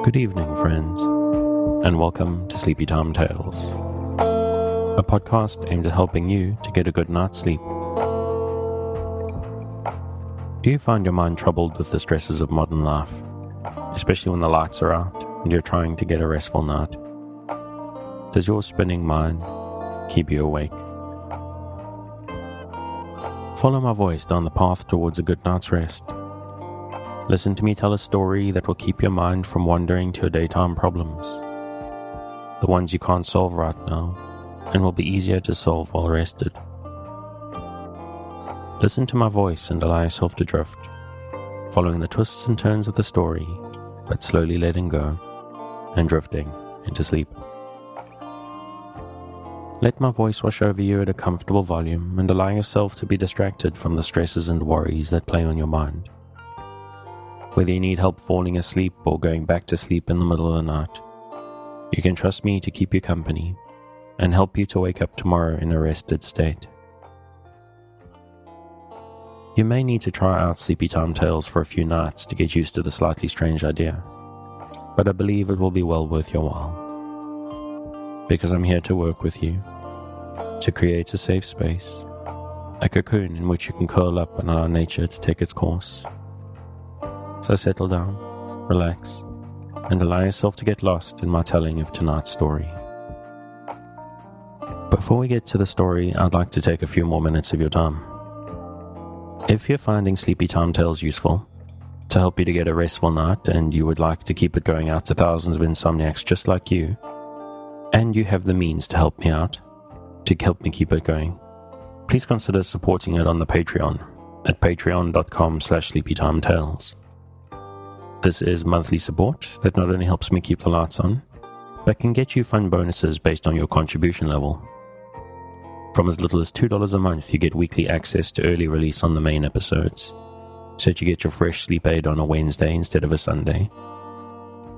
Good evening, friends, and welcome to Sleepy Time Tales, a podcast aimed at helping you to get a good night's sleep. Do you find your mind troubled with the stresses of modern life, especially when the lights are out and you're trying to get a restful night? Does your spinning mind keep you awake? Follow my voice down the path towards a good night's rest. Listen to me tell a story that will keep your mind from wandering to your daytime problems, the ones you can't solve right now and will be easier to solve while rested. Listen to my voice and allow yourself to drift, following the twists and turns of the story, but slowly letting go and drifting into sleep. Let my voice wash over you at a comfortable volume and allow yourself to be distracted from the stresses and worries that play on your mind. Whether you need help falling asleep or going back to sleep in the middle of the night, you can trust me to keep you company and help you to wake up tomorrow in a rested state. You may need to try out Sleepy Time Tales for a few nights to get used to the slightly strange idea, but I believe it will be well worth your while. Because I'm here to work with you, to create a safe space, a cocoon in which you can curl up and allow nature to take its course. So settle down, relax, and allow yourself to get lost in my telling of tonight's story. Before we get to the story, I'd like to take a few more minutes of your time. If you're finding Sleepy Time Tales useful, to help you to get a restful night, and you would like to keep it going out to thousands of insomniacs just like you, and you have the means to help me out, to help me keep it going, please consider supporting it on the Patreon at patreon.com/sleepytimetales. This is monthly support that not only helps me keep the lights on, but can get you fun bonuses based on your contribution level. From as little as $2 a month, you get weekly access to early release on the main episodes, so that you get your fresh sleep aid on a Wednesday instead of a Sunday.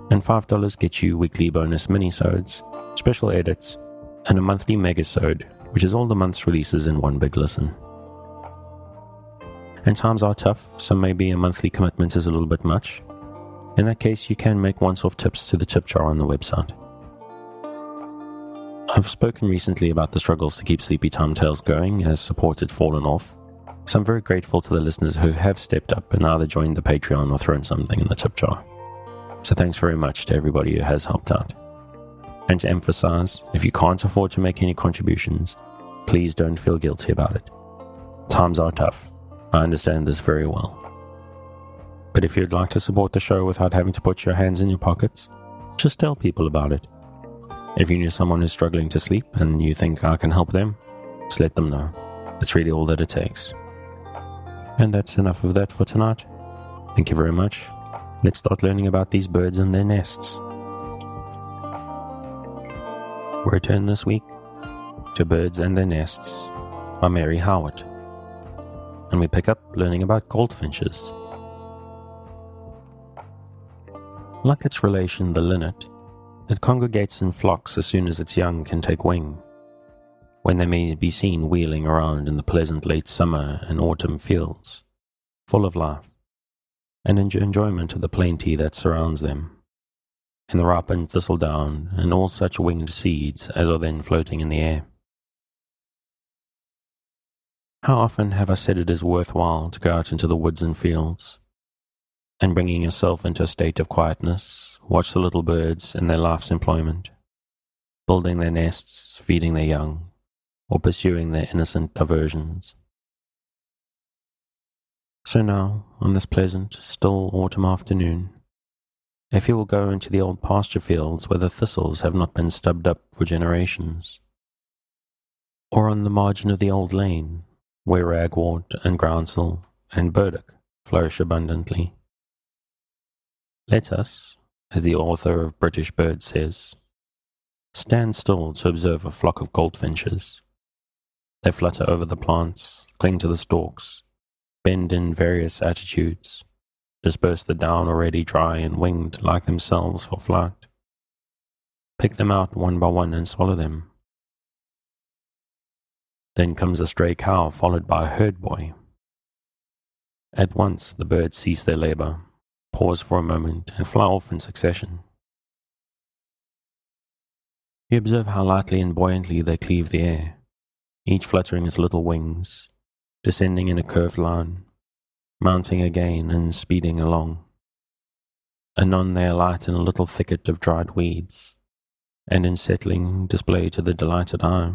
And $5 gets you weekly bonus minisodes, special edits, and a monthly megasode, which is all the month's releases in one big listen. And times are tough, so maybe a monthly commitment is a little bit much. In that case, you can make once-off tips to the tip jar on the website. I've spoken recently about the struggles to keep Sleepy Time Tales going as support had fallen off, so I'm very grateful to the listeners who have stepped up and either joined the Patreon or thrown something in the tip jar. So thanks very much to everybody who has helped out. And to emphasize, if you can't afford to make any contributions, please don't feel guilty about it. Times are tough. I understand this very well. But if you'd like to support the show without having to put your hands in your pockets, just tell people about it. If you knew someone who's struggling to sleep and you think I can help them, just let them know. That's really all that it takes. And that's enough of that for tonight. Thank you very much. Let's start learning about these birds and their nests. We return this week to Birds and Their Nests by Mary Howitt. And we pick up learning about goldfinches. Like its relation the linnet, it congregates in flocks as soon as its young can take wing, when they may be seen wheeling around in the pleasant late summer and autumn fields, full of life, and enjoyment of the plenty that surrounds them, in the ripened thistledown and all such winged seeds as are then floating in the air. How often have I said it is worthwhile to go out into the woods and fields, and bringing yourself into a state of quietness, watch the little birds in their life's employment, building their nests, feeding their young, or pursuing their innocent diversions. So now, on this pleasant, still autumn afternoon, if you will go into the old pasture fields where the thistles have not been stubbed up for generations, or on the margin of the old lane, where ragwort and groundsel and burdock flourish abundantly, let us, as the author of British Birds says, stand still to observe a flock of goldfinches. They flutter over the plants, cling to the stalks, bend in various attitudes, disperse the down already dry and winged like themselves for flight. Pick them out one by one and swallow them. Then comes a stray cow followed by a herd boy. At once the birds cease their labor, pause for a moment, and fly off in succession, You observe how lightly and buoyantly they cleave the air, each fluttering its little wings, descending in a curved line, mounting again and speeding along. Anon they alight in a little thicket of dried weeds, and in settling display to the delighted eye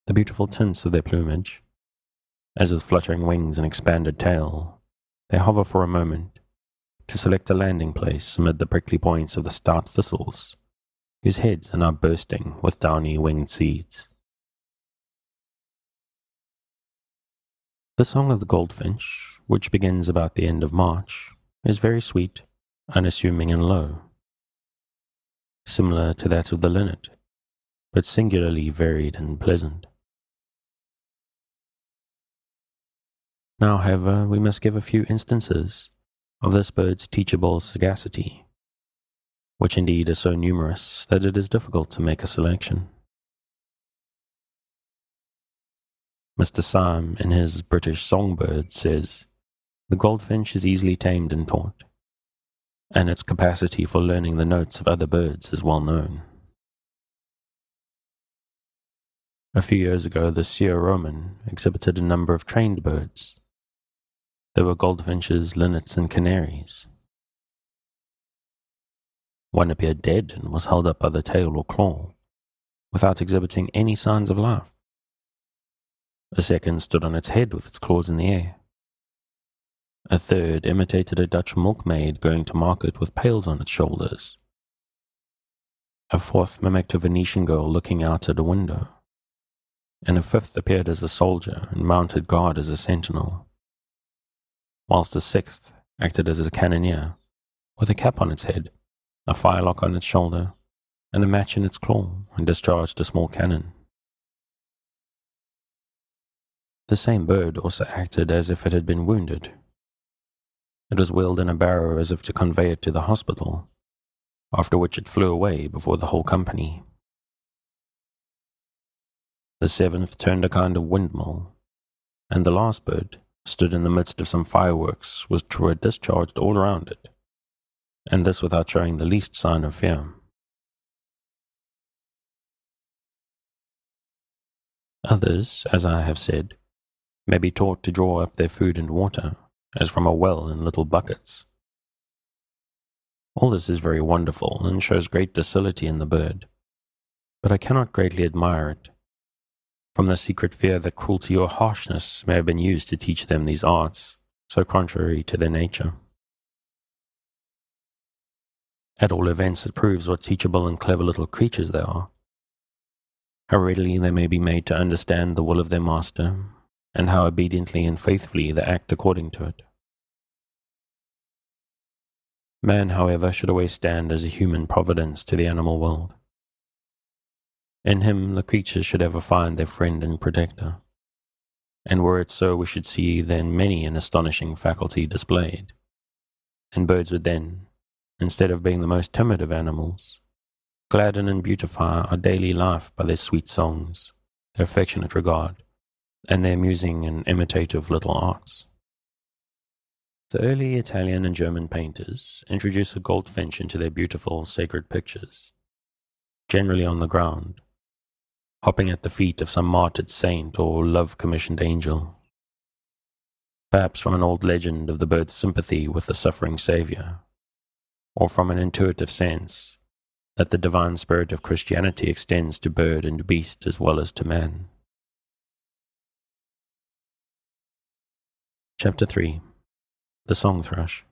the beautiful tints of their plumage. As with fluttering wings and expanded tail, they hover for a moment, to select a landing place amid the prickly points of the stout thistles, whose heads are now bursting with downy winged seeds. The song of the goldfinch, which begins about the end of March, is very sweet, unassuming and low, similar to that of the linnet, but singularly varied and pleasant. Now, however, we must give a few instances of this bird's teachable sagacity, which indeed is so numerous that it is difficult to make a selection. Mr. Syme, in his British Songbird, says, "The goldfinch is easily tamed and taught, and its capacity for learning the notes of other birds is well known." A few years ago, the Sieur Roman exhibited a number of trained birds. There were goldfinches, linnets, and canaries. One appeared dead and was held up by the tail or claw, without exhibiting any signs of life. A second stood on its head with its claws in the air. A third imitated a Dutch milkmaid going to market with pails on its shoulders. A fourth mimicked a Venetian girl looking out at a window. And a fifth appeared as a soldier and mounted guard as a sentinel, whilst a sixth acted as a cannoneer, with a cap on its head, a firelock on its shoulder, and a match in its claw, and discharged a small cannon. The same bird also acted as if it had been wounded. It was wheeled in a barrow as if to convey it to the hospital, after which it flew away before the whole company. The seventh turned a kind of windmill, and the last bird stood in the midst of some fireworks which were discharged all around it, and this without showing the least sign of fear. Others, as I have said, may be taught to draw up their food and water, as from a well in little buckets. All this is very wonderful, and shows great docility in the bird, but I cannot greatly admire it, from the secret fear that cruelty or harshness may have been used to teach them these arts, so contrary to their nature. At all events, it proves what teachable and clever little creatures they are, how readily they may be made to understand the will of their master, and how obediently and faithfully they act according to it. Man, however, should always stand as a human providence to the animal world. In him the creatures should ever find their friend and protector, and were it so, we should see then many an astonishing faculty displayed, and birds would then, instead of being the most timid of animals, gladden and beautify our daily life by their sweet songs, their affectionate regard, and their amusing and imitative little arts. The early Italian and German painters introduce a goldfinch into their beautiful sacred pictures, generally on the ground, hopping at the feet of some martyred saint or love-commissioned angel. Perhaps from an old legend of the bird's sympathy with the suffering Saviour, or from an intuitive sense that the divine spirit of Christianity extends to bird and beast as well as to man. Chapter 3. The Song Thrush.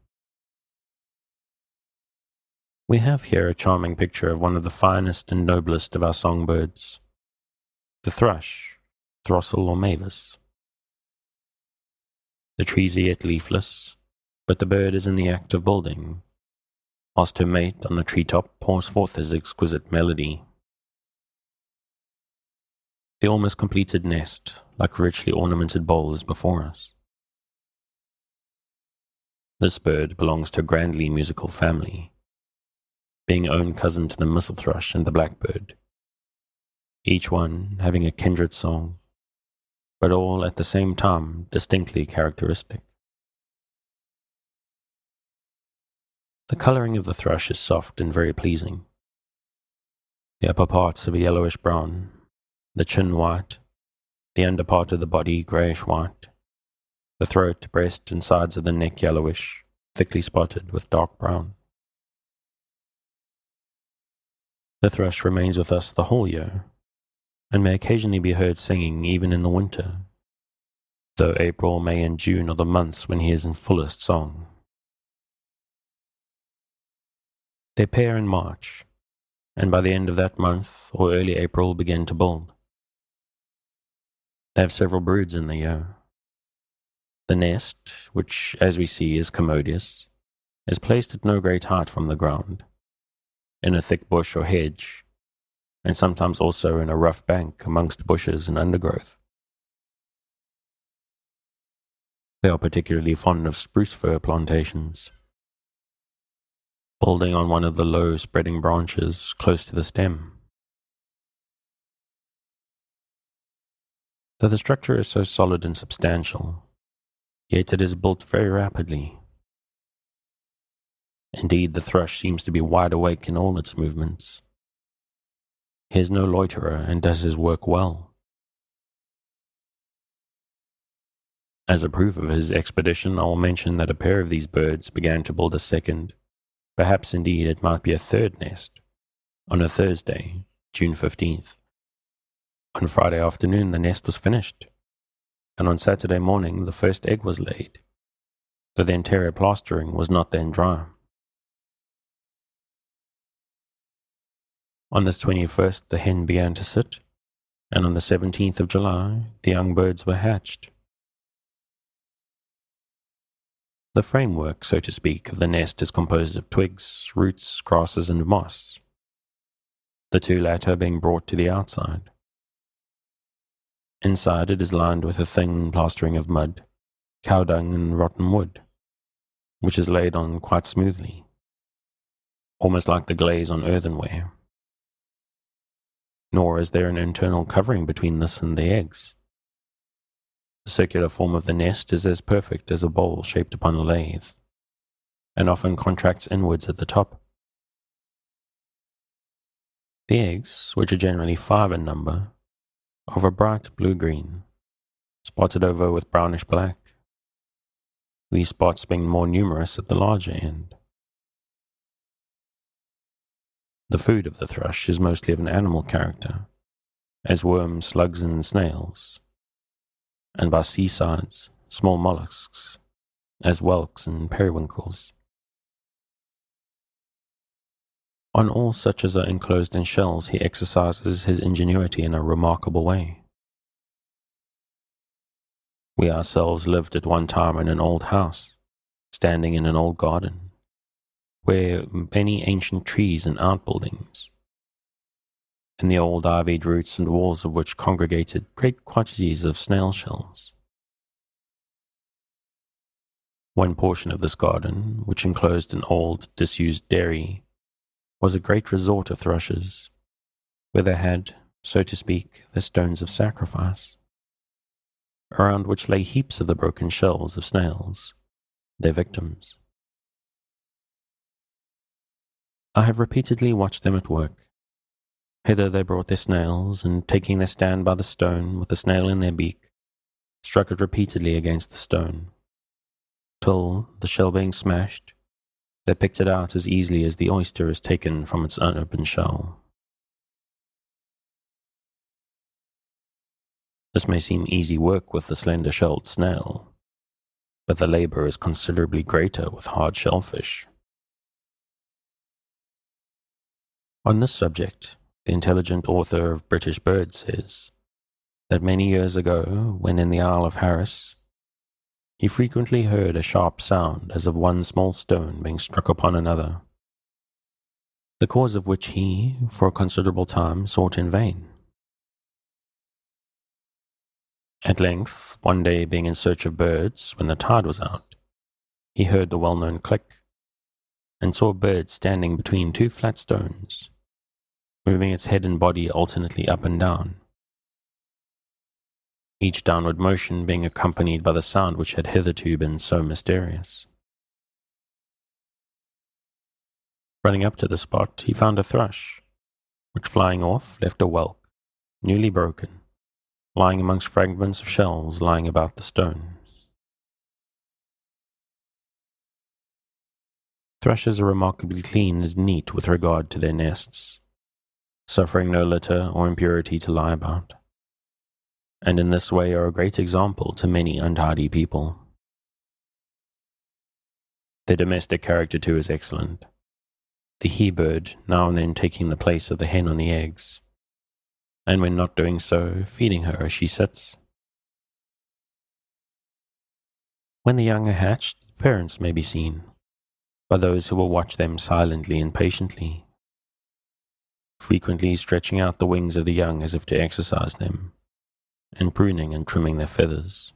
We have here a charming picture of one of the finest and noblest of our songbirds, the thrush, throstle or mavis. The trees are yet leafless, but the bird is in the act of building, whilst her mate on the treetop pours forth his exquisite melody. The almost completed nest, like a richly ornamented bowl, is before us. This bird belongs to a grandly musical family, being own cousin to the missel thrush and the blackbird, each one having a kindred song, but all at the same time distinctly characteristic. The colouring of the thrush is soft and very pleasing. The upper parts of a yellowish brown, the chin white, the under part of the body greyish white, the throat, breast, and sides of the neck yellowish, thickly spotted with dark brown. The thrush remains with us the whole year, and may occasionally be heard singing even in the winter, though April, May, and June are the months when he is in fullest song. They pair in March, and by the end of that month or early April begin to build. They have several broods in the year. The nest, which, as we see, is commodious, is placed at no great height from the ground, in a thick bush or hedge, and sometimes also in a rough bank amongst bushes and undergrowth. They are particularly fond of spruce fir plantations, building on one of the low spreading branches close to the stem. Though the structure is so solid and substantial, yet it is built very rapidly. Indeed, the thrush seems to be wide awake in all its movements. He is no loiterer and does his work well. As a proof of his expedition, I will mention that a pair of these birds began to build a second, perhaps indeed it might be a third nest, on a Thursday, June 15th. On Friday afternoon the nest was finished, and on Saturday morning the first egg was laid, though the interior plastering was not then dry. On this 21st the hen began to sit, and on the 17th of July the young birds were hatched. The framework, so to speak, of the nest is composed of twigs, roots, grasses, and moss, the two latter being brought to the outside. Inside it is lined with a thin plastering of mud, cow dung, and rotten wood, which is laid on quite smoothly, almost like the glaze on earthenware. Nor is there an internal covering between this and the eggs. The circular form of the nest is as perfect as a bowl shaped upon a lathe, and often contracts inwards at the top. The eggs, which are generally 5 in number, are of a bright blue-green, spotted over with brownish black, these spots being more numerous at the larger end. The food of the thrush is mostly of an animal character, as worms, slugs, and snails, and by seasides, small mollusks, as whelks and periwinkles. On all such as are enclosed in shells he exercises his ingenuity in a remarkable way. We ourselves lived at one time in an old house, standing in an old garden, where many ancient trees and outbuildings, in the old ivied roots and walls of which congregated great quantities of snail shells. One portion of this garden, which enclosed an old, disused dairy, was a great resort of thrushes, where they had, so to speak, their stones of sacrifice, around which lay heaps of the broken shells of snails, their victims. I have repeatedly watched them at work. Hither they brought their snails, and taking their stand by the stone with the snail in their beak, struck it repeatedly against the stone, till, the shell being smashed, they picked it out as easily as the oyster is taken from its unopened shell. This may seem easy work with the slender-shelled snail, but the labour is considerably greater with hard shellfish. On this subject, the intelligent author of British Birds says that many years ago, when in the Isle of Harris, he frequently heard a sharp sound as of one small stone being struck upon another, the cause of which he, for a considerable time, sought in vain. At length, one day being in search of birds, when the tide was out, he heard the well-known click, and saw a bird standing between 2 flat stones, moving its head and body alternately up and down, each downward motion being accompanied by the sound which had hitherto been so mysterious. Running up to the spot, he found a thrush, which flying off left a whelk, newly broken, lying amongst fragments of shells lying about the stone. Thrushes are remarkably clean and neat with regard to their nests, suffering no litter or impurity to lie about, and in this way are a great example to many untidy people. Their domestic character too is excellent, the he-bird now and then taking the place of the hen on the eggs, and when not doing so, feeding her as she sits. When the young are hatched, the parents may be seen, by those who will watch them silently and patiently, frequently stretching out the wings of the young as if to exercise them, and pruning and trimming their feathers.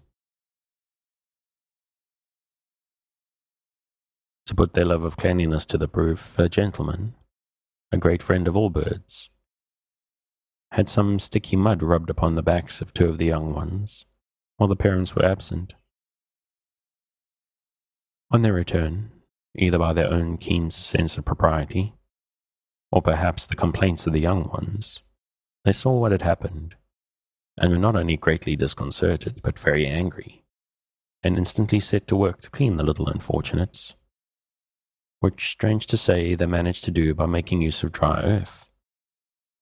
To put their love of cleanliness to the proof, a gentleman, a great friend of all birds, had some sticky mud rubbed upon the backs of two of the young ones, while the parents were absent. On their return, either by their own keen sense of propriety, or perhaps the complaints of the young ones, they saw what had happened, and were not only greatly disconcerted, but very angry, and instantly set to work to clean the little unfortunates, which, strange to say, they managed to do by making use of dry earth,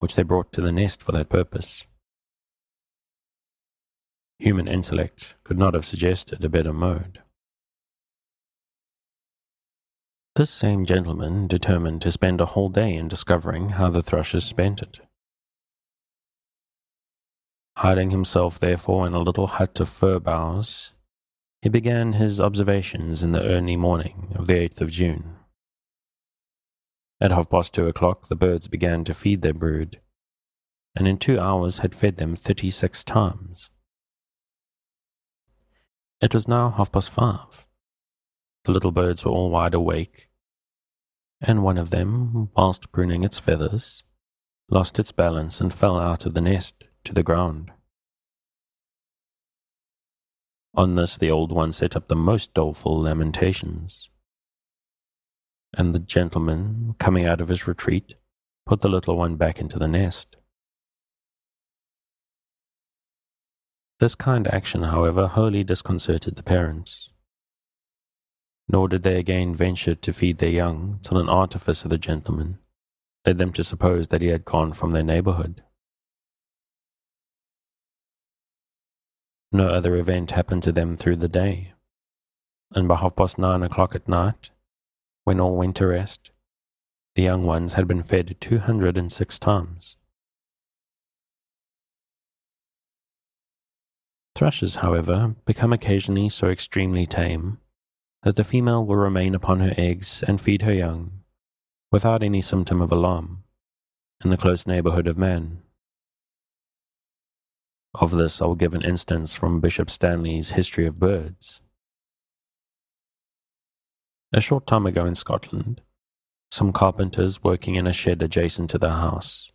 which they brought to the nest for that purpose. Human intellect could not have suggested a better mode. This same gentleman determined to spend a whole day in discovering how the thrushes spent it. Hiding himself, therefore, in a little hut of fir boughs, he began his observations in the early morning of the 8th of June. At 2:30, the birds began to feed their brood, and in 2 hours had fed them 36 times. It was now 5:30. The little birds were all wide awake, and one of them, whilst pruning its feathers, lost its balance and fell out of the nest to the ground. On this the old one set up the most doleful lamentations, and the gentleman, coming out of his retreat, put the little one back into the nest. This kind action, however, wholly disconcerted the parents, nor did they again venture to feed their young till an artifice of the gentleman led them to suppose that he had gone from their neighbourhood. No other event happened to them through the day, and by 9:30 at night, when all went to rest, the young ones had been fed 206 times. Thrushes, however, become occasionally so extremely tame that the female will remain upon her eggs and feed her young, without any symptom of alarm, in the close neighbourhood of man. Of this I will give an instance from Bishop Stanley's History of Birds. A short time ago in Scotland, some carpenters working in a shed adjacent to their house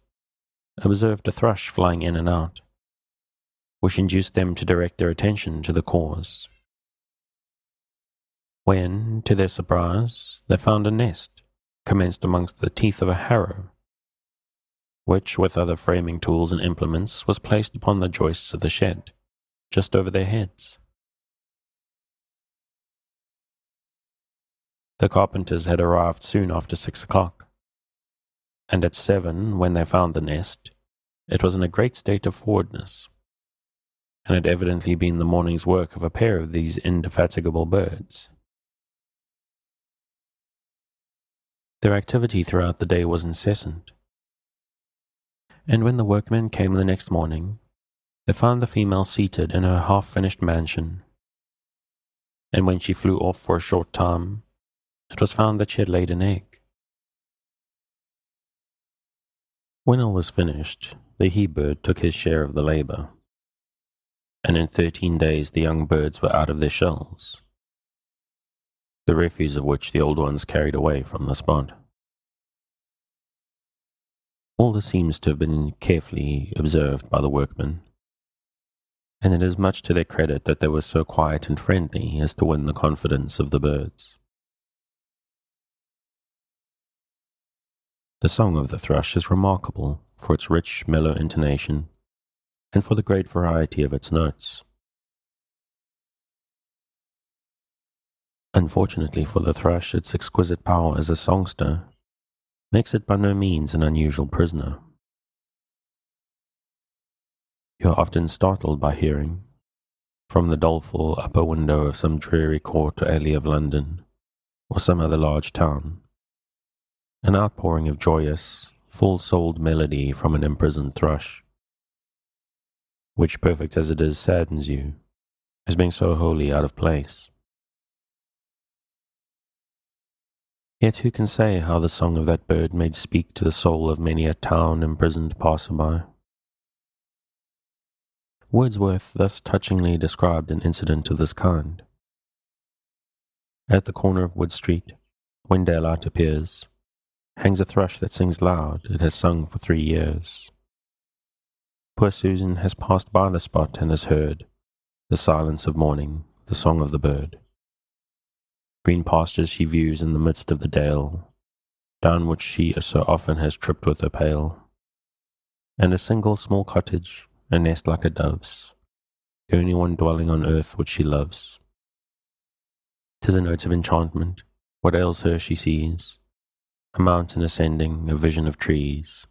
observed a thrush flying in and out, which induced them to direct their attention to the cause. When, to their surprise, they found a nest commenced amongst the teeth of a harrow, which, with other framing tools and implements, was placed upon the joists of the shed, just over their heads. The carpenters had arrived soon after 6:00, and at 7, when they found the nest, it was in a great state of forwardness, and had evidently been the morning's work of a pair of these indefatigable birds. Their activity throughout the day was incessant, and when the workmen came the next morning, they found the female seated in her half-finished mansion, and when she flew off for a short time, it was found that she had laid an egg. When all was finished, the he-bird took his share of the labour, and in 13 days the young birds were out of their shells, the refuse of which the old ones carried away from the spot. All this seems to have been carefully observed by the workmen, and it is much to their credit that they were so quiet and friendly as to win the confidence of the birds. The song of the thrush is remarkable for its rich, mellow intonation, and for the great variety of its notes. Unfortunately for the thrush, its exquisite power as a songster makes it by no means an unusual prisoner. You are often startled by hearing, from the doleful upper window of some dreary court or alley of London, or some other large town, an outpouring of joyous, full-souled melody from an imprisoned thrush, which, perfect as it is, saddens you, as being so wholly out of place. Yet who can say how the song of that bird may speak to the soul of many a town-imprisoned passer-by? Wordsworth thus touchingly described an incident of this kind. At the corner of Wood Street, when daylight appears, hangs a thrush that sings loud. It has sung for 3 years. Poor Susan has passed by the spot and has heard the silence of morning, the song of the bird. Green pastures she views in the midst of the dale, down which she so often has tripped with her pail, and a single small cottage, a nest like a dove's, the only one dwelling on earth which she loves. 'Tis a note of enchantment. What ails her she sees, a mountain ascending, a vision of trees.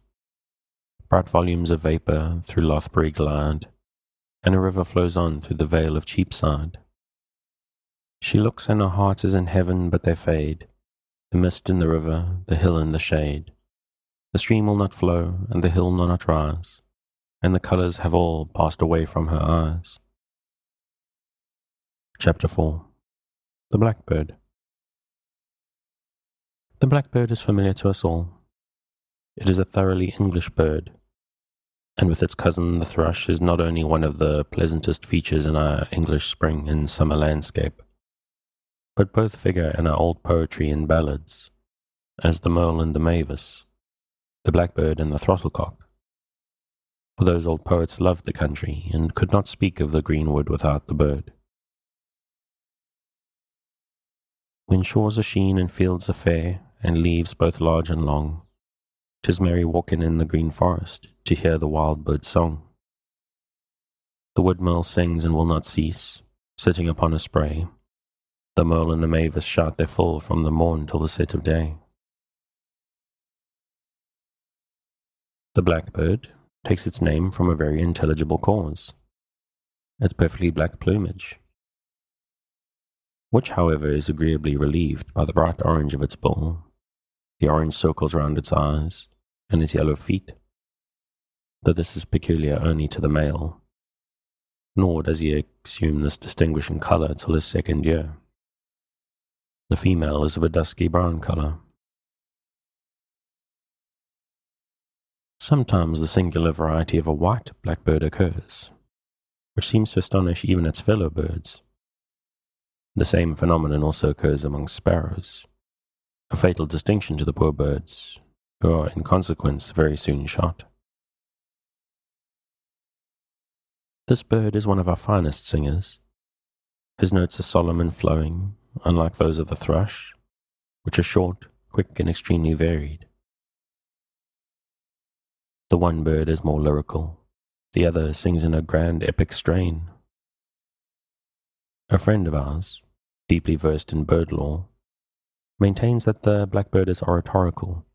Bright volumes of vapour through Lothbury glide, and a river flows on through the vale of Cheapside. She looks and her heart is in heaven, but they fade, the mist in the river, the hill in the shade. The stream will not flow, and the hill will not rise, and the colours have all passed away from her eyes. Chapter 4. The Blackbird. The blackbird is familiar to us all. It is a thoroughly English bird, and with its cousin the thrush is not only one of the pleasantest features in our English spring and summer landscape, but both figure in our old poetry and ballads, as the mole and the mavis, the blackbird and the thrusslecock. For those old poets loved the country, and could not speak of the greenwood without the bird. When shores are sheen and fields are fair, and leaves both large and long, 'tis merry walking in the green forest, to hear the wild bird's song. The woodmole sings and will not cease, sitting upon a spray. The mole and the mavis shout their fill from the morn till the set of day. The blackbird takes its name from a very intelligible cause, its perfectly black plumage, which, however, is agreeably relieved by the bright orange of its bill, the orange circles round its eyes, and its yellow feet, though this is peculiar only to the male, nor does he assume this distinguishing colour till his 2nd year. The female is of a dusky brown colour. Sometimes the singular variety of a white blackbird occurs, which seems to astonish even its fellow birds. The same phenomenon also occurs among sparrows, a fatal distinction to the poor birds, who are in consequence very soon shot. This bird is one of our finest singers. His notes are solemn and flowing, unlike those of the thrush, which are short, quick, and extremely varied. The one bird is more lyrical, the other sings in a grand epic strain. A friend of ours, deeply versed in bird lore, maintains that the blackbird is oratorical,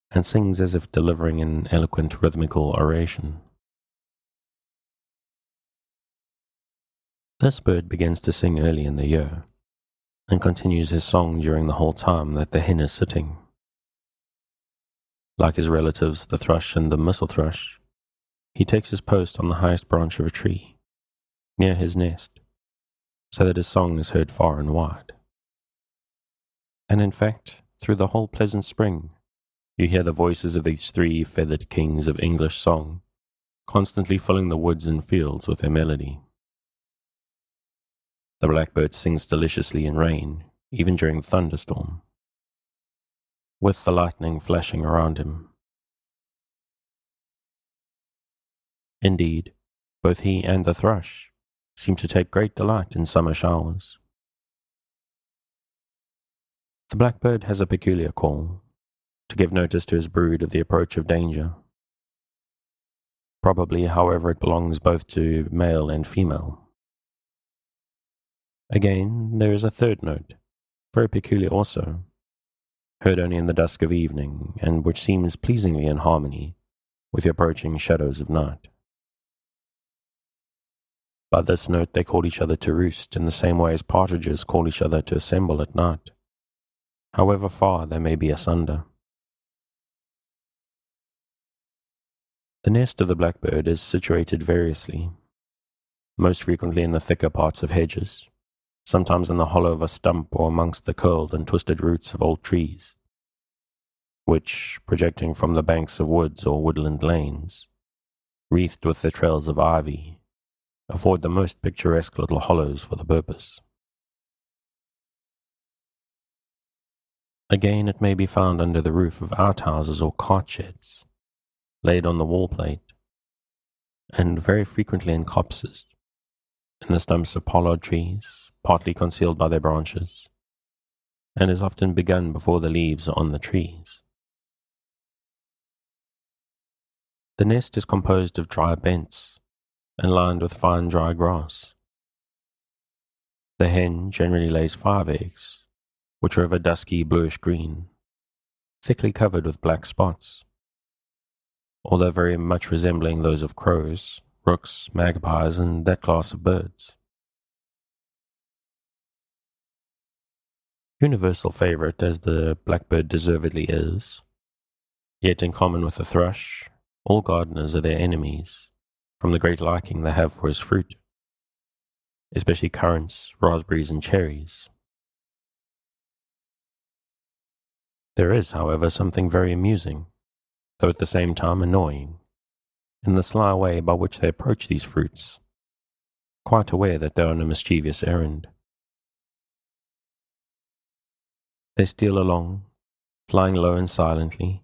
and sings as if delivering an eloquent rhythmical oration. This bird begins to sing early in the year, and continues his song during the whole time that the hen is sitting. Like his relatives, the thrush and the missel thrush, he takes his post on the highest branch of a tree, near his nest, so that his song is heard far and wide. And in fact, through the whole pleasant spring, you hear the voices of these 3 feathered kings of English song, constantly filling the woods and fields with their melody. The blackbird sings deliciously in rain, even during thunderstorm, with the lightning flashing around him. Indeed, both he and the thrush seem to take great delight in summer showers. The blackbird has a peculiar call, to give notice to his brood of the approach of danger. Probably, however, it belongs both to male and female. Again, there is a third note, very peculiar also, heard only in the dusk of evening, and which seems pleasingly in harmony with the approaching shadows of night. By this note they call each other to roost in the same way as partridges call each other to assemble at night, however far they may be asunder. The nest of the blackbird is situated variously, most frequently in the thicker parts of hedges, sometimes in the hollow of a stump or amongst the curled and twisted roots of old trees, which, projecting from the banks of woods or woodland lanes, wreathed with the trails of ivy, afford the most picturesque little hollows for the purpose. Again, it may be found under the roof of outhouses or cart sheds, laid on the wall plate, and very frequently in copses, in the stumps of pollard trees, partly concealed by their branches, and is often begun before the leaves are on the trees. The nest is composed of dry bents and lined with fine dry grass. The hen generally lays 5 eggs, which are of a dusky bluish green, thickly covered with black spots, although very much resembling those of crows, rooks, magpies, and that class of birds. Universal favourite as the blackbird deservedly is, yet in common with the thrush, all gardeners are their enemies, from the great liking they have for his fruit, especially currants, raspberries, and cherries. There is, however, something very amusing, though at the same time annoying, in the sly way by which they approach these fruits, quite aware that they are on a mischievous errand. They steal along, flying low and silently,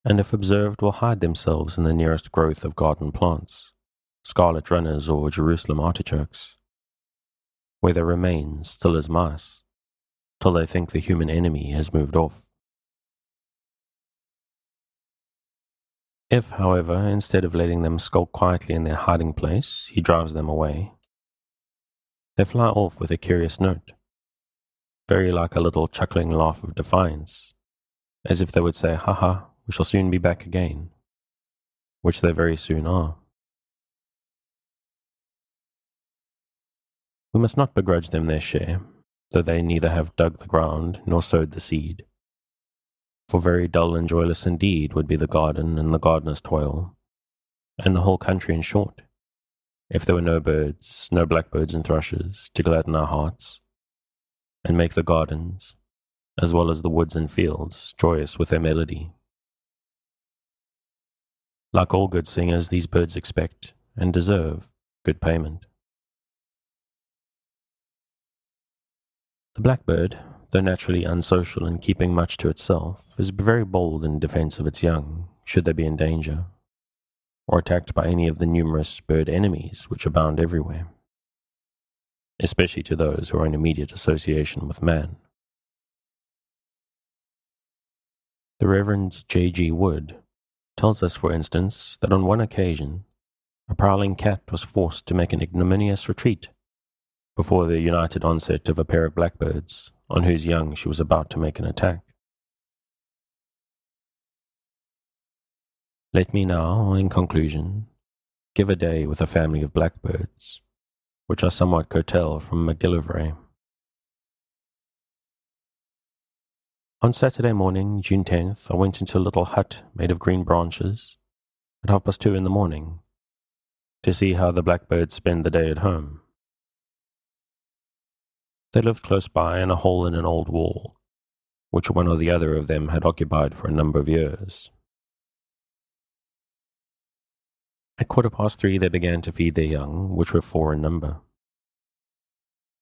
and if observed will hide themselves in the nearest growth of garden plants, scarlet runners or Jerusalem artichokes, where they remain still as mice, till they think the human enemy has moved off. If, however, instead of letting them skulk quietly in their hiding place, he drives them away, they fly off with a curious note, very like a little chuckling laugh of defiance, as if they would say, "Ha ha, we shall soon be back again," which they very soon are. We must not begrudge them their share, though they neither have dug the ground nor sowed the seed. For very dull and joyless indeed would be the garden and the gardener's toil, and the whole country in short, if there were no birds, no blackbirds and thrushes, to gladden our hearts, and make the gardens, as well as the woods and fields, joyous with their melody. Like all good singers, these birds expect, and deserve, good payment. The blackbird, though naturally unsocial and keeping much to itself, is very bold in defense of its young, should they be in danger, or attacked by any of the numerous bird enemies which abound everywhere, especially to those who are in immediate association with man. The Reverend J.G. Wood tells us, for instance, that on one occasion a prowling cat was forced to make an ignominious retreat before the united onset of a pair of blackbirds on whose young she was about to make an attack. Let me now, in conclusion, give a day with a family of blackbirds, which I somewhat curtail from MacGillivray. On Saturday morning, June 10th, I went into a little hut made of green branches at 2:30 in the morning to see how the blackbirds spend the day at home. They lived close by in a hole in an old wall, which one or the other of them had occupied for a number of years. At 3:15 they began to feed their young, which were 4 in number.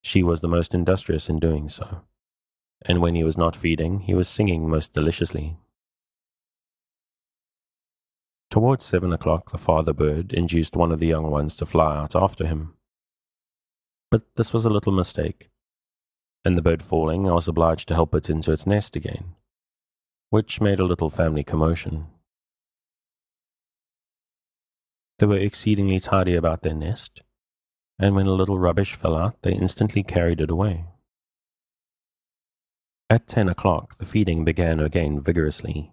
She was the most industrious in doing so, and when he was not feeding, he was singing most deliciously. Towards 7 o'clock the father bird induced one of the young ones to fly out after him. But this was a little mistake, and the bird falling, I was obliged to help it into its nest again, which made a little family commotion. They were exceedingly tidy about their nest, and when a little rubbish fell out, they instantly carried it away. At 10 o'clock, the feeding began again vigorously,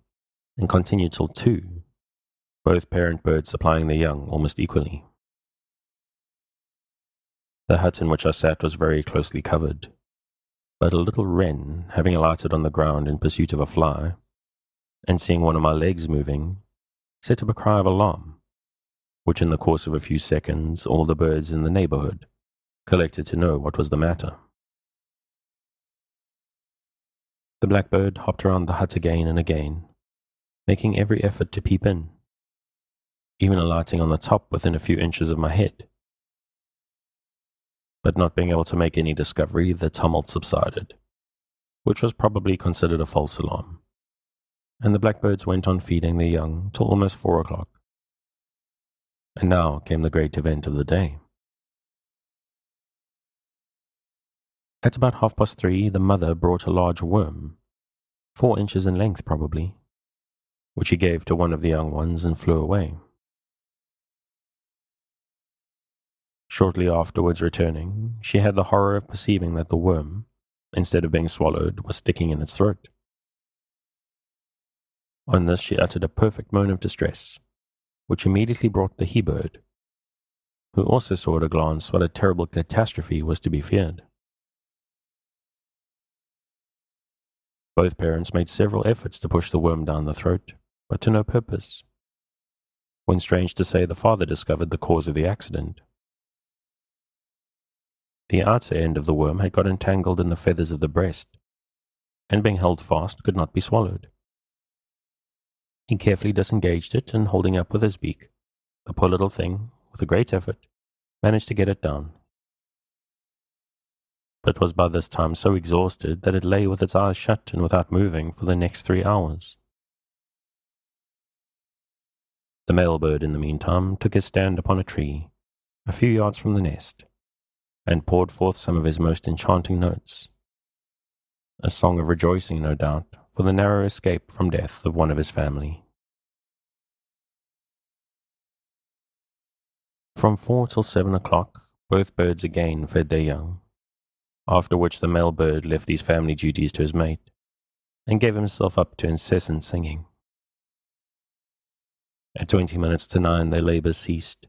and continued till 2, both parent birds supplying their young almost equally. The hut in which I sat was very closely covered, but a little wren, having alighted on the ground in pursuit of a fly, and seeing one of my legs moving, set up a cry of alarm, which in the course of a few seconds all the birds in the neighborhood collected to know what was the matter. The blackbird hopped around the hut again and again, making every effort to peep in, even alighting on the top within a few inches of my head. But not being able to make any discovery, the tumult subsided, which was probably considered a false alarm, and the blackbirds went on feeding their young till almost 4 o'clock. And now came the great event of the day. At about 3:30, the mother brought a large worm, 4 inches in length probably, which she gave to one of the young ones and flew away. Shortly afterwards returning, she had the horror of perceiving that the worm, instead of being swallowed, was sticking in its throat. On this she uttered a perfect moan of distress, which immediately brought the he-bird, who also saw at a glance what a terrible catastrophe was to be feared. Both parents made several efforts to push the worm down the throat, but to no purpose, when strange to say the father discovered the cause of the accident. The outer end of the worm had got entangled in the feathers of the breast, and being held fast could not be swallowed. He carefully disengaged it, and holding up with his beak, the poor little thing, with a great effort, managed to get it down, but was by this time so exhausted that it lay with its eyes shut and without moving for the next 3 hours. The male bird, in the meantime, took his stand upon a tree, a few yards from the nest, and poured forth some of his most enchanting notes, a song of rejoicing, no doubt, for the narrow escape from death of one of his family. From 4 till 7 o'clock, both birds again fed their young, after which the male bird left these family duties to his mate, and gave himself up to incessant singing. At 20 minutes to 9 their labours ceased,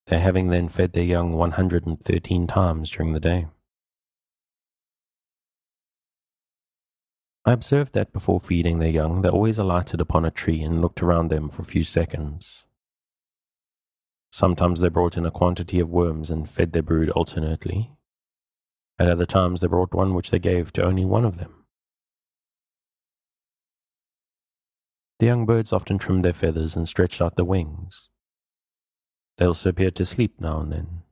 they having then fed their young 113 times during the day. I observed that before feeding their young they always alighted upon a tree and looked around them for a few seconds. Sometimes they brought in a quantity of worms and fed their brood alternately. At other times they brought one which they gave to only one of them. The young birds often trimmed their feathers and stretched out their wings. They also appeared to sleep now and then.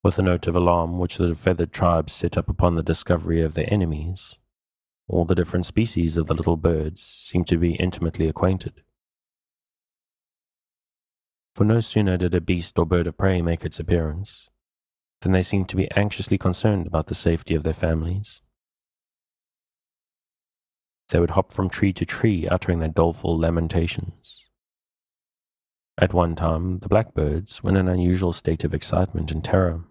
With a note of alarm which the feathered tribes set up upon the discovery of their enemies, all the different species of the little birds seemed to be intimately acquainted. For no sooner did a beast or bird of prey make its appearance, than they seemed to be anxiously concerned about the safety of their families. They would hop from tree to tree, uttering their doleful lamentations. At one time, the blackbirds were in an unusual state of excitement and terror,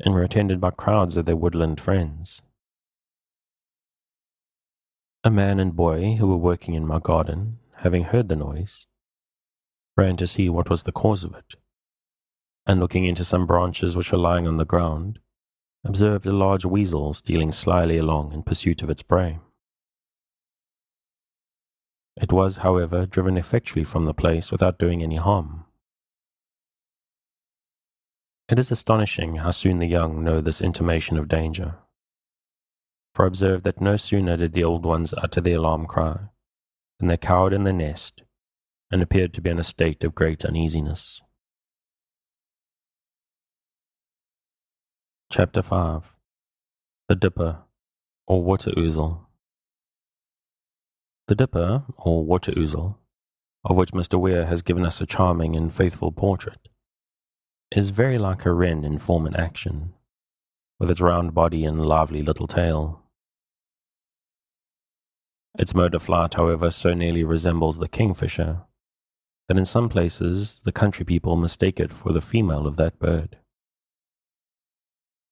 and were attended by crowds of their woodland friends. A man and boy who were working in my garden, having heard the noise, ran to see what was the cause of it, and looking into some branches which were lying on the ground, observed a large weasel stealing slyly along in pursuit of its prey. It was, however, driven effectually from the place without doing any harm. It is astonishing how soon the young know this intimation of danger, for observe that no sooner did the old ones utter the alarm cry, than they cowered in their nest, and appeared to be in a state of great uneasiness. Chapter 5. The Dipper, or Water Ouzel. The dipper, or water ouzel, of which Mr. Weir has given us a charming and faithful portrait, is very like a wren in form and action, with its round body and lively little tail. Its mode of flight, however, so nearly resembles the kingfisher that in some places the country people mistake it for the female of that bird.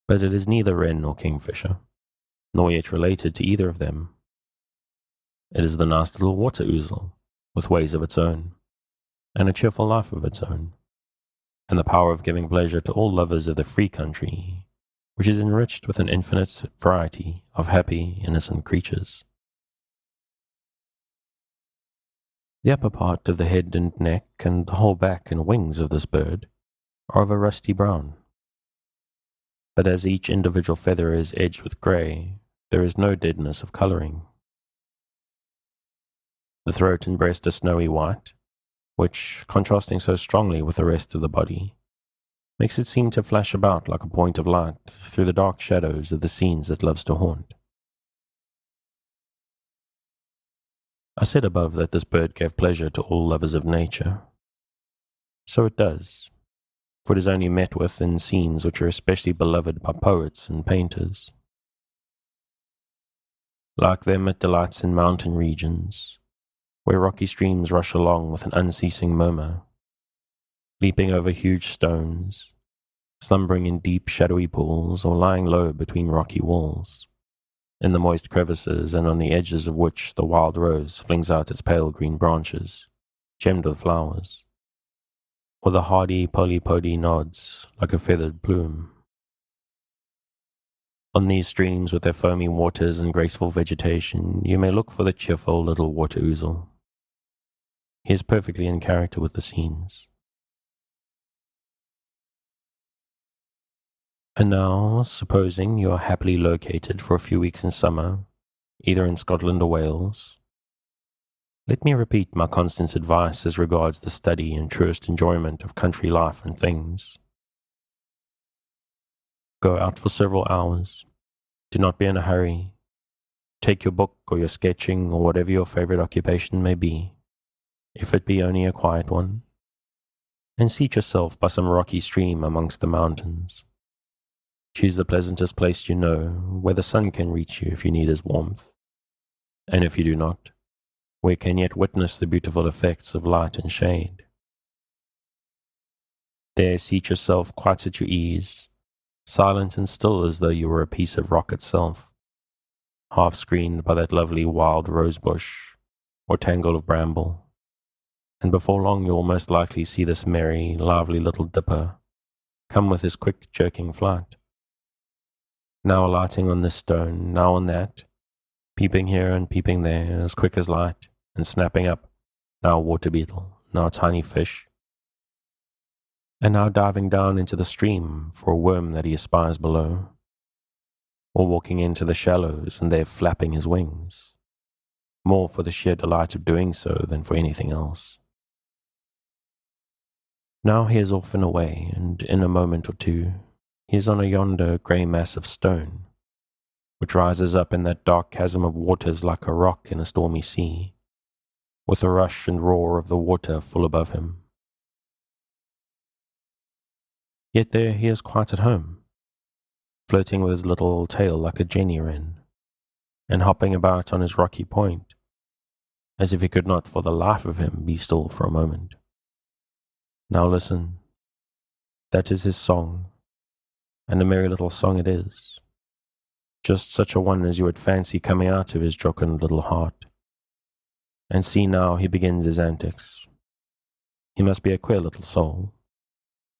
But it is neither wren nor kingfisher, nor yet related to either of them. It is the nice little water ouzel, with ways of its own, and a cheerful life of its own, and the power of giving pleasure to all lovers of the free country, which is enriched with an infinite variety of happy, innocent creatures. The upper part of the head and neck and the whole back and wings of this bird are of a rusty brown. But as each individual feather is edged with grey, there is no deadness of colouring. The throat and breast are snowy white, which, contrasting so strongly with the rest of the body, makes it seem to flash about like a point of light through the dark shadows of the scenes it loves to haunt. I said above that this bird gave pleasure to all lovers of nature. So it does, for it is only met with in scenes which are especially beloved by poets and painters. Like them it delights in mountain regions, where rocky streams rush along with an unceasing murmur, leaping over huge stones, slumbering in deep shadowy pools, or lying low between rocky walls, in the moist crevices and on the edges of which the wild rose flings out its pale green branches, gemmed with flowers, or the hardy polypody nods like a feathered plume. On these streams with their foamy waters and graceful vegetation, you may look for the cheerful little water ouzel. He is perfectly in character with the scenes. And now, supposing you are happily located for a few weeks in summer, either in Scotland or Wales, let me repeat my constant advice as regards the study and truest enjoyment of country life and things. Go out for several hours. Do not be in a hurry. Take your book or your sketching or whatever your favorite occupation may be, if it be only a quiet one, and seat yourself by some rocky stream amongst the mountains. Choose the pleasantest place you know, where the sun can reach you if you need his warmth, and if you do not, where you can yet witness the beautiful effects of light and shade. There seat yourself quite at your ease, silent and still as though you were a piece of rock itself, half screened by that lovely wild rosebush or tangle of bramble, and before long you will most likely see this merry, lively little dipper come with his quick, jerking flight, now alighting on this stone, now on that, peeping here and peeping there, as quick as light, and snapping up, now a water beetle, now a tiny fish, and now diving down into the stream for a worm that he espies below, or walking into the shallows and there flapping his wings, more for the sheer delight of doing so than for anything else. Now he is off and away, and in a moment or two he is on a yonder grey mass of stone, which rises up in that dark chasm of waters like a rock in a stormy sea, with the rush and roar of the water full above him. Yet there he is quite at home, floating with his little tail like a jenny wren, and hopping about on his rocky point, as if he could not for the life of him be still for a moment. Now listen, that is his song, and a merry little song it is, just such a one as you would fancy coming out of his jocund little heart. And see now he begins his antics. He must be a queer little soul,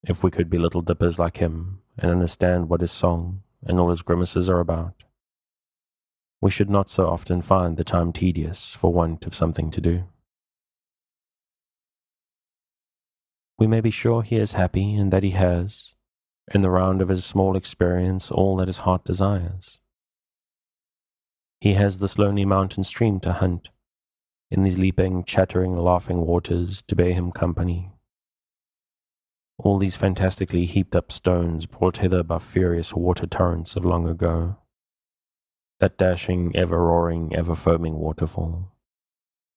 if we could be little dippers like him, and understand what his song and all his grimaces are about. We should not so often find the time tedious for want of something to do. We may be sure he is happy, and that he has, in the round of his small experience, all that his heart desires. He has this lonely mountain stream to hunt, in these leaping, chattering, laughing waters to bear him company. All these fantastically heaped up stones brought hither by furious water torrents of long ago, that dashing, ever-roaring, ever-foaming waterfall,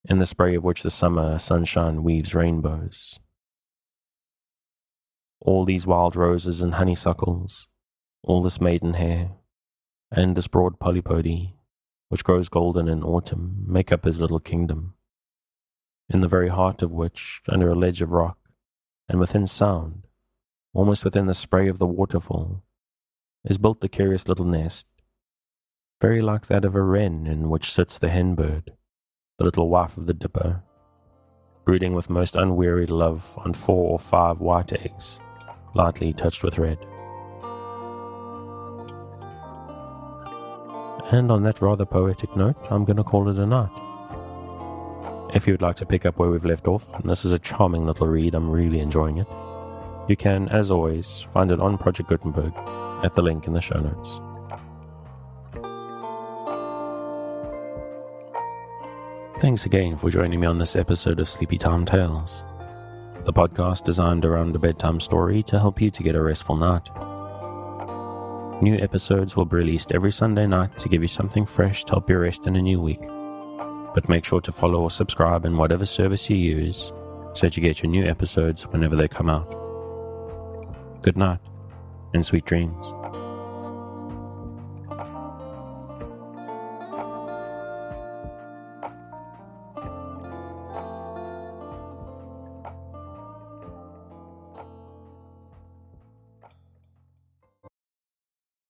in the spray of which the summer sunshine weaves rainbows. All these wild roses and honeysuckles, all this maidenhair, and this broad polypody, which grows golden in autumn, make up his little kingdom, in the very heart of which, under a ledge of rock, and within sound, almost within the spray of the waterfall, is built the curious little nest, very like that of a wren in which sits the hen bird, the little wife of the dipper, brooding with most unwearied love on 4 or 5 white eggs, lightly touched with red. And on that rather poetic note, I'm going to call it a night. If you would like to pick up where we've left off, and this is a charming little read, I'm really enjoying it, you can, as always, find it on Project Gutenberg at the link in the show notes. Thanks again for joining me on this episode of Sleepy Time Tales, the podcast designed around a bedtime story to help you to get a restful night. New episodes will be released every Sunday night to give you something fresh to help you rest in a new week. But make sure to follow or subscribe in whatever service you use so that you get your new episodes whenever they come out. Good night and sweet dreams.